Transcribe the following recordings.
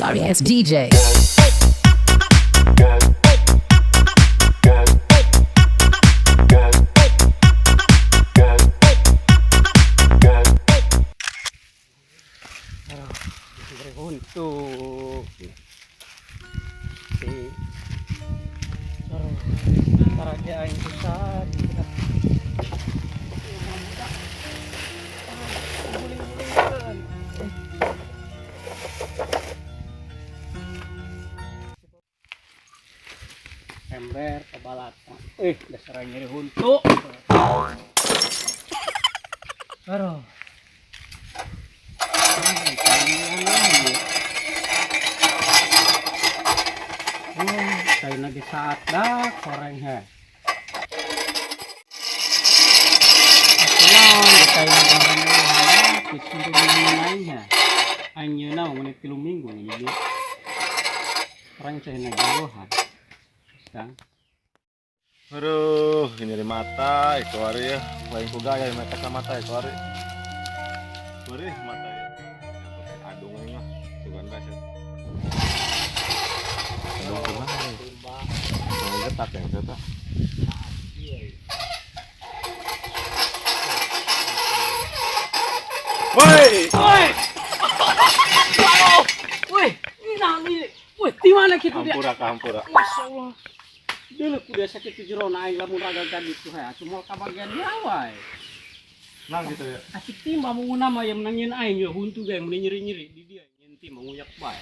Sorry ass DJ. Untuk para yang besar ember kebalatan dasar nyeri untuk aduh kayak lagi saat dah koreng he kayak lagi disuruh lainnya hanya nau menit kilo minggu ini orang saya lagi lohan sekarang aduh ini dari mata itu hari ya lain kuga ya mata ke mata itu hari beri mata ya adungnya bukan biasa adung gimana nih getak ya getak woi woi ini nani woi di mana kita dia kampura Masya Allah dulu kuda sakit tujuh rona aing lamun raga gadis tuh ya cuma kabagian dia wai nang gitu ya asik timba menguna mah yang menangin aing ya huntu gak yang nyeri-nyeri di dia nyenti menguyak bae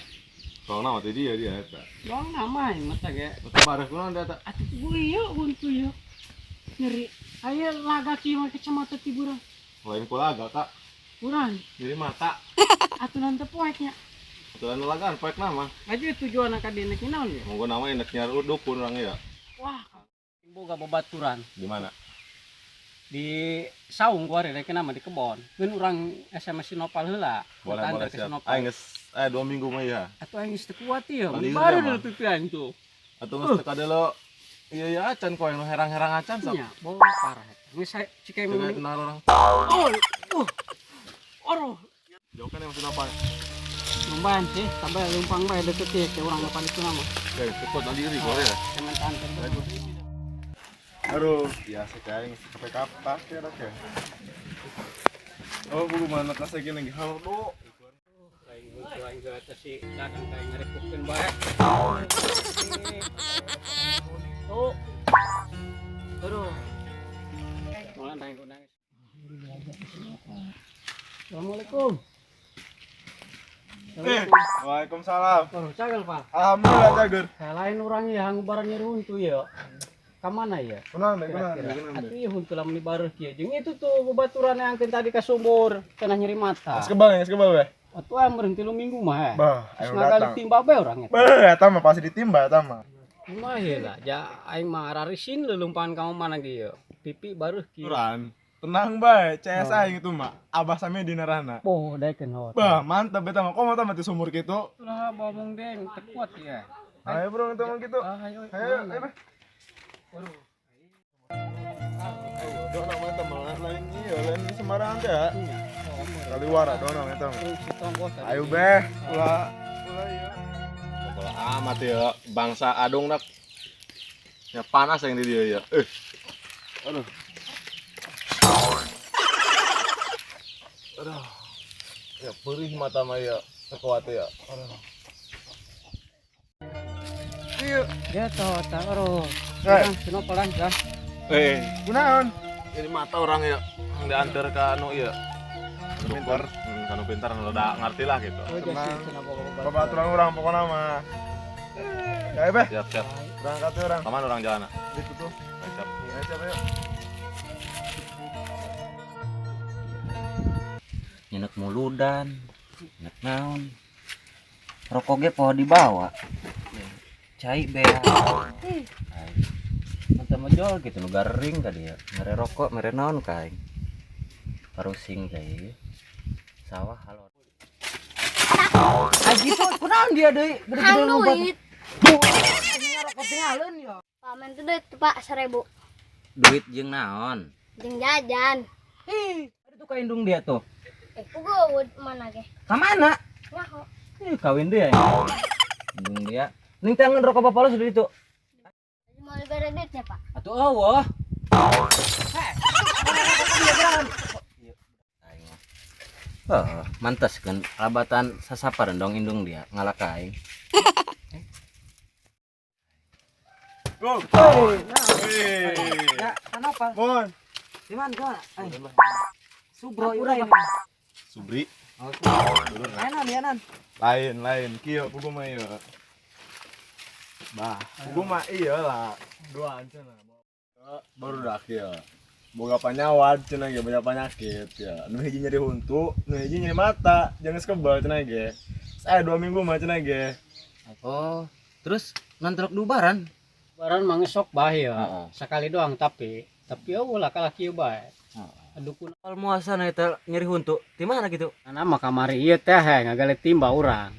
kalau nama tadi dia eta doang nama aing mata ge mata bareng kunaon da eta atuh gue ya huntu ya nyeri aya laga kieu mah kacamata tiburan lain kulaga kak kurang jadi mata atuh nanti poeknya aturan lagaan poek nama aja tujuan ka dina naon ya mau nama enak nyari dukun orang ya wah boga babaturan di mana di saung gua rek nama di kebon ngeun urang SMS Sinopal heula boleh siap aing geus 2 minggu mah ya atuh aing geus teu kuat ieu Kali baru ieu mah. deuleu pipi aing tuh atuh geus teu kadelo iya ya acan kau yang herang-herang acan sok nya bola parah geus cika Jangan yang kenal orang oh aduh jauh kan yang maksud apa lumayan sih sampai lumpang bae deket ya ke urang depan itu nama oke cepet nanti diri gua ya kementan aduh biasa kayak sampai kapas ya dok ya oh bulu mana kasih gini lagi halo dok aing geus atas si dadang kayak ngarepkeun bae tuh aduh malah nangis Assalamualaikum. waalaikumsalam Oh, cagal Pak. alhamdulillah jagur Lain orang ya ngubaran nyeri huntu ya. Ka mana ya? kenal deh Atuh ieu huntu lamun di bareuh kieu. Jeung itu tuh babaturan yang angkeun tadi ka sumur, kena nyeri mata. kebal weh Atuh aya meureun 3 minggu mah he. bah Terus ayo ngagali datang timba bae urang eta. bah eta mah pasti ditimba eta mah Kumaha heula? Ja aing mah rarisin leumpaan ka mana ge ya. Pipi bareuh kieu. Turan tenang bae CS aing itu mah abah sami di narana Oh, daekeun hot. bah mantap eta mah komo mah di sumur kitu Ulah ngomong deng, teu kuat ya. ayo bro itu mah gitu Ayo. ayo bah doa mah malah lain iya lain di Semarang teh kali wara doa eta mah ayo beh ulah iya bola amat ya bangsa adung nak ya panas yang di dia ya aduh aduh ya perih mata mah ya sekuat ya aduh iya Ya toh, taruh. Eh. Sinopal kan. kunaon ini mata orang ya yang diantar ke anu ya dokter kanu pintar anu udah ngerti lah gitu babaturan orang pokoknya mah ya beh siap berangkat ya orang kemana orang jalan itu tuh siap ayo nyenek muludan nyenek naon rokok ge poho dibawa cai bea mata majol gitu nu garing ka dia mere rokok mere naon kaing parusing deui sawah halot aji tuh kunaon dia deui Hang duit. rokok tinggalin ya Pamen tuh duit Pak 1000. duit jeung naon Jeung jajan. ih ada tuh kaindung dia tuh Puguh mana ge? ka mana Nyaho. kawin dia. Indung dia. Ning tangan rokok bapak lo sudah itu. Mau lebaran duitnya pak. Atuh Allah. Mantas kan labatan sasapar dong indung dia ngalakain. Go. Ya, kenapa? Mon. Di mana gua? Subro ini. Subri. Oh, Enan. Lain. Kieu pugu mah ieu. Bah, pugu mah iya lah. Duaan cenah. Baru dah kieu. Boga panyawad cenah ge, banyak penyakit ya. Nu hiji nyeri huntu, nu hiji nyeri mata, jangan kebal cenah ge. Saya 2 minggu mah cenah ge. Oh, terus nantrok dubaran. Baran mangesok bah ya. Heeh. Sekali doang tapi ulah kalah kieu bae. Aduh kun Al muasana eta nyeri huntu. Di mana gitu? nama kamari ieu teh ngagalit timba urang.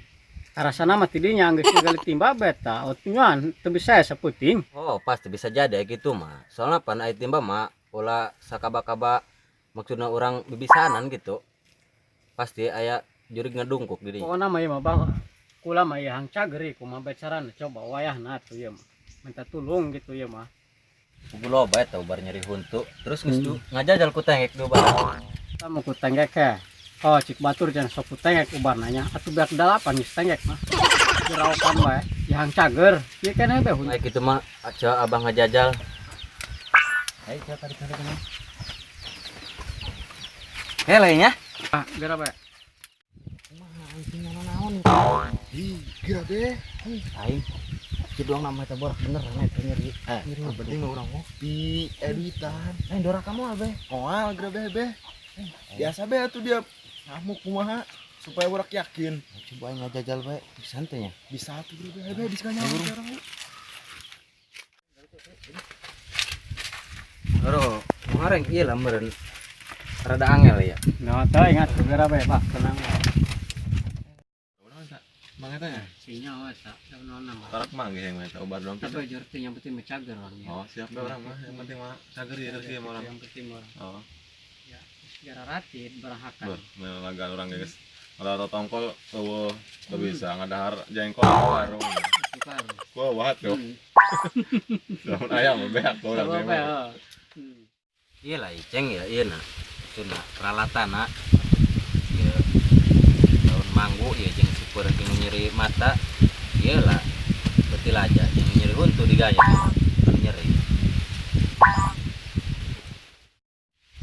Karasana mah tidinya geus ngagalit timba beta, otunyan teu bisa saputing. Oh, pasti bisa jadi gitu mah. Soalnya pan aya timba mah ulah sakaba-kaba maksudna orang bibisanan gitu. Pasti aya jurig ngedungkuk di dinya. Pokona mah ieu mah bah kula mah ieu hang cager ieu kumaha carana coba wayahna atuh ieu mah. Minta tulung gitu ieu mah. Kudu loba eta ubar nyeri huntu. Terus geus ngajajal ku tengek dubaran. Kamu ku tenggek he. Oh cik batur jangan sok ku tenggek ubar nanya. Atuh biar dalapan geus tenggek mah. Diraupan bae. Ya hang cager. Ieu keneh be Nah kitu mah aja abang ngajajal. Ayo kita tarik kana. Helenya. Ah, gara bae. Kira deh. Aing. Ki doang nama eta borak bener eta nyeri. Nyeri penting orang ngopi, editan. Dora kamu abe. Moal gra beh. Biasa beh atuh dia ngamuk kumaha supaya borak yakin. Coba aing ngajajal bae. Santai nya. Bisa atuh gra beh bisa nyawa sekarang. Oro, kemarin iya lah meren. Rada angel ya. Nah, teu ingat gara bae Pak, tenang. Mang eta nya. Sinya wasa, daun nama. Tarak manggih yang eta obat dong. Tapi jorti yang penting mencager orang ya. Oh, siap deh orang mah. Yang penting mah cager ya dari dia orang. Yang penting orang. Oh, Ya, segera ratid berahakan. ber, melagan orang guys. Kalau tongkol, oh, gak bisa ngadahar jengkol ke warung. Tukar. Wah, wahat yo. Daun ayam beak kau Coba orang bae. mah. Iya lah iceng ya iya nah. Itu nah peralatan nak. Ya, daun manggu ya jeung super jeung nyeri mata. Iya lah. Betil aja jeung nyeri huntu digaya. Nyeri.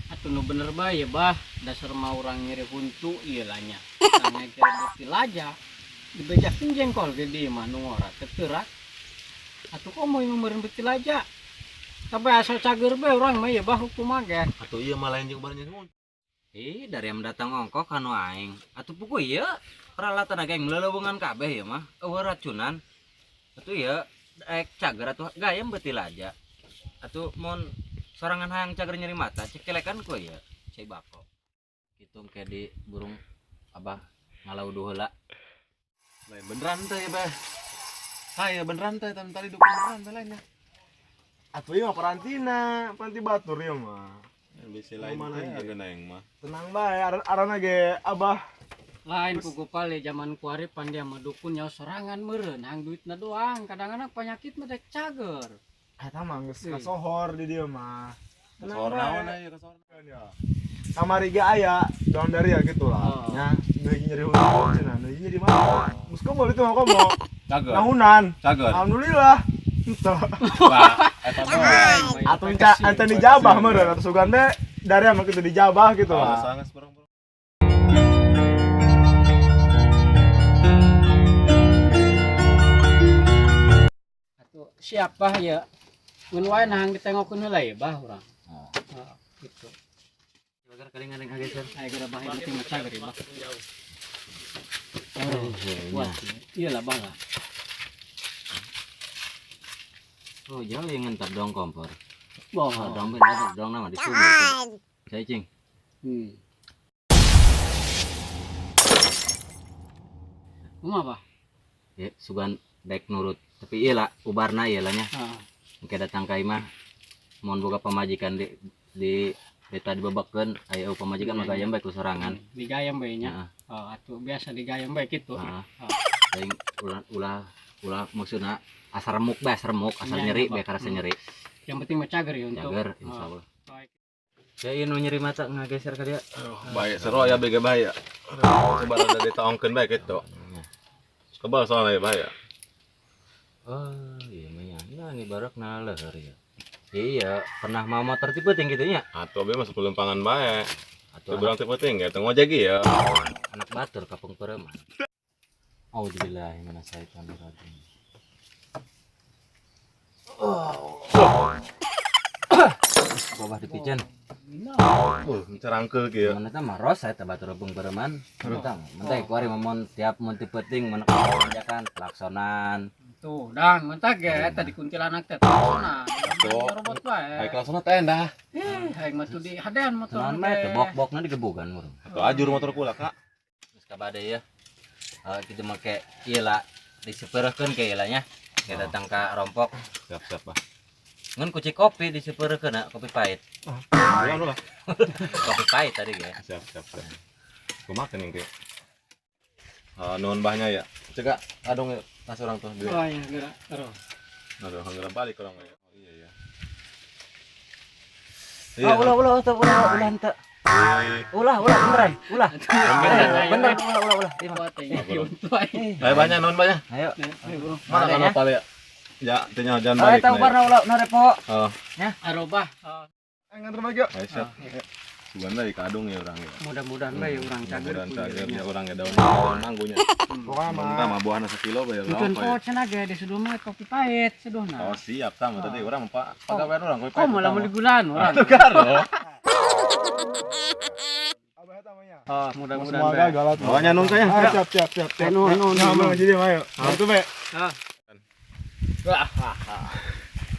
Atuh nu bener bae ya bah, dasar mah urang nyeri huntu ieu lah nya. Tangnya kira betil aja. Dibejakeun jengkol ge di mah nu ngora teu teurak. Atuh komo yang meureun betil aja. Tapi asal cager bae urang mah ya bah hukum ge. Atau iya malah yang barnya semua. Dari yang datang ongkok kanu aing. Atuh pugu ieu peralatan ageng meleleuweungan kabeh ya mah. Eueuh racunan. Atuh ya daek cager atuh gayem betil aja. Atuh mun sorangan hayang cager nyeri mata cekelekan ku ya cai bako. Kitu ke di burung abah ngalauduh heula. Lain beneran teh ya bah. Saya beneran teh tadi dukun beneran teh lainnya. Atuh ieu mah parantina, panti batur ieu mah. Bisa lain teh harga naeng mah. Tenang bae, arana ge abah. Lain pugu pale zaman kuari pandia mah dukun nyawa sorangan meureun hang duitna doang. Kadang-kadang penyakit mah dek cager. Eta mah geus kasohor di dieu mah. Tenang bae. Kamari ge aya, daun dari ya gitu lah. Nya, nu hiji nyeri huntu cenah, nu hiji nyeri mata. Mus komo itu mah komo. Cager. Nahunan. Cager. Alhamdulillah. Entah. Wah, eta mah. Atau anta dijabah meureun atuh sugan teh dari mah kitu dijabah gitu lah. Sangat bareng. Atuh siapa ya? Mun wae nah hang ditengokeun heula ya bah urang. Heeh, gitu. Agar kalingan yang kagesan. Aya gara bae penting cager ya bah. Kuat. Iyalah bah. Oh, jangan yang ngentar dong kompor. Boh, Dong bener dong nama di sumur. Saya cing. Kumaha bah? Ya, sugan dek nurut. Tapi iya lah, ubarna iya lah nya. Heeh. Mungkin datang ka imah. Mohon boga pamajikan di Beta dibabakeun aya pamajikan mah gayam bae ku sorangan. Digayam bae nya. Heeh. Oh, atuh biasa digayam bae kitu. Heeh. Oh. Teuing ulah maksudna asa remuk bae, asa remuk, asa Iya, nyeri Pak. bae karasa nyeri. Yang penting mah cager ya untuk. Cager Oh. insyaallah. Baik. Ya ieu nu nyeri mata ngageser ka dia. Baik seru ya bege bahaya. Coba ada ditaongkeun bae kitu. Kebal soalnya bahaya. Oh, iya mah nya. Nah, ini barakna leher ya. Iya, pernah mau motor tipe tinggi gitu nya. Atuh be masuk lempangan bae. Atuh Teu berang tipe tinggi teu ngojeki ya. anak batur kapung pereman. Auzubillahi minasyaitonir rajim. Babah dipijen. Mencerangkeul kieu. Mana teh mah ros eta batur kapung pereman. Eta menteh kuari momon tiap mun tipe ting menek ajakan pelaksanaan. Tuh, dang mentak ge tadi kuntilanak teh sana. Tuh. Robot bae. Hai kelasna tenda. Hayang mah tuh di hadean motor. Tenan mah teh bok-bokna digebugan murung. Atuh ajur motor kula, Kak. Geus kabade ya. Kitu make ieu lah disepeurekeun ke ieu lah nya. Ke datang ka rompok. Siap-siap, Pak. Ngan kuci kopi disepeurekeun kopi pahit. Ulang lah. Kopi pahit tadi ge. Siap. Kumaha kening kieu. Nuhun bahnya ya. Cegak adong ya tas orang tuh. Oh iya, gerak terus. Aduh, hanggeura balik orang ya. Oh iya ya. Ulah henteu. Ulah beneran. Ulah. Bener. Ulah. Iya, Mah. Buat teh untuk aing. Ayo banyak nuhun banyak. Ayo. Ayo bro. Mana Ada kana ya? pale ya? Ya, tanya jangan Ayo balik. tahu warna ulah repo. Oh, Arobah. Oh, nganter lagi yuk. Ayo siap. Sugan deui ka adung ya urang ya. mudah-mudahan bae urang cager. Dan cager ya urang ya daun manggunya. Pokoknya Mah mah buahna sekilo bae ya. Mungkin kok cenah ge di seduh mah kopi pahit seduhna. Oh, siap tama tadi urang mah pagawean urang kopi. Kok malah meuli gulaan urang. karo. Oh, mudah-mudahan bae. Oh, nyanun saya. Siap. Nuhun. Jadi ayo. Itu be. Ah.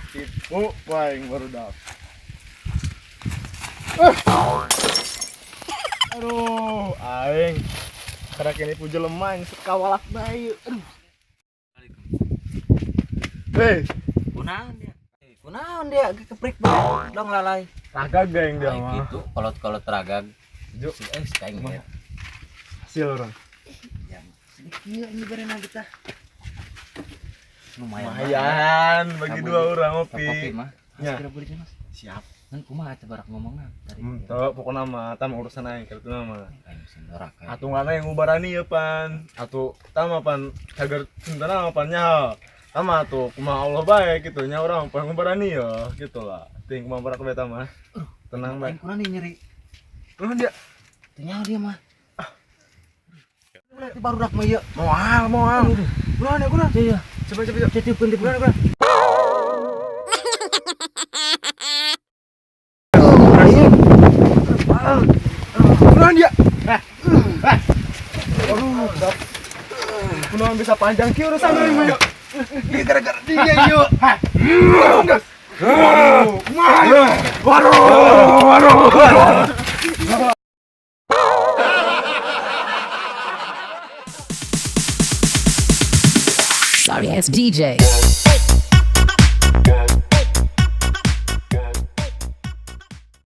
Tipu paling baru dak. Aduh, aing. Karena kini puja lemah sekawalak bayu. Aduh. Hei, Kunaon dia keprik bae. Dong lalai. kagak geng dia Kayak mah. gitu kolot teragag. Juk. Kayak gitu. Hasil orang. Sedikit ini berenang kita. Lumayan bagi dua orang Kopi ngopi. mah. Ya. Kira beri Mas. Siap. Kan kumaha teh barak ngomongna tadi. Tuh, pokoknya mah tam urusan aing kitu nama. Kayak mesin dorak kayak. Atuh ngana yang ngubarani ya pan. Atuh tama pan cager cintana pan nya. Tama atuh kumaha Allah bae kitu nya urang pan ngubarani ya gitu lah. Ting kumaha barak bae tama. Tenang bae. Aing kurang nih nyeri. Nuhun dia. Tanya dia mah. Ulah baru rak mah ieu. Moal. Kunaon ya kunaon? Iya. Coba. Cetipkeun di bulan. Kunaon dia? Aduh, dap. Kunaon bisa panjang kieu urusan deui mah yuk. Ini gara-gara dia yuk. Gas. Waduh. Sorry ass DJ.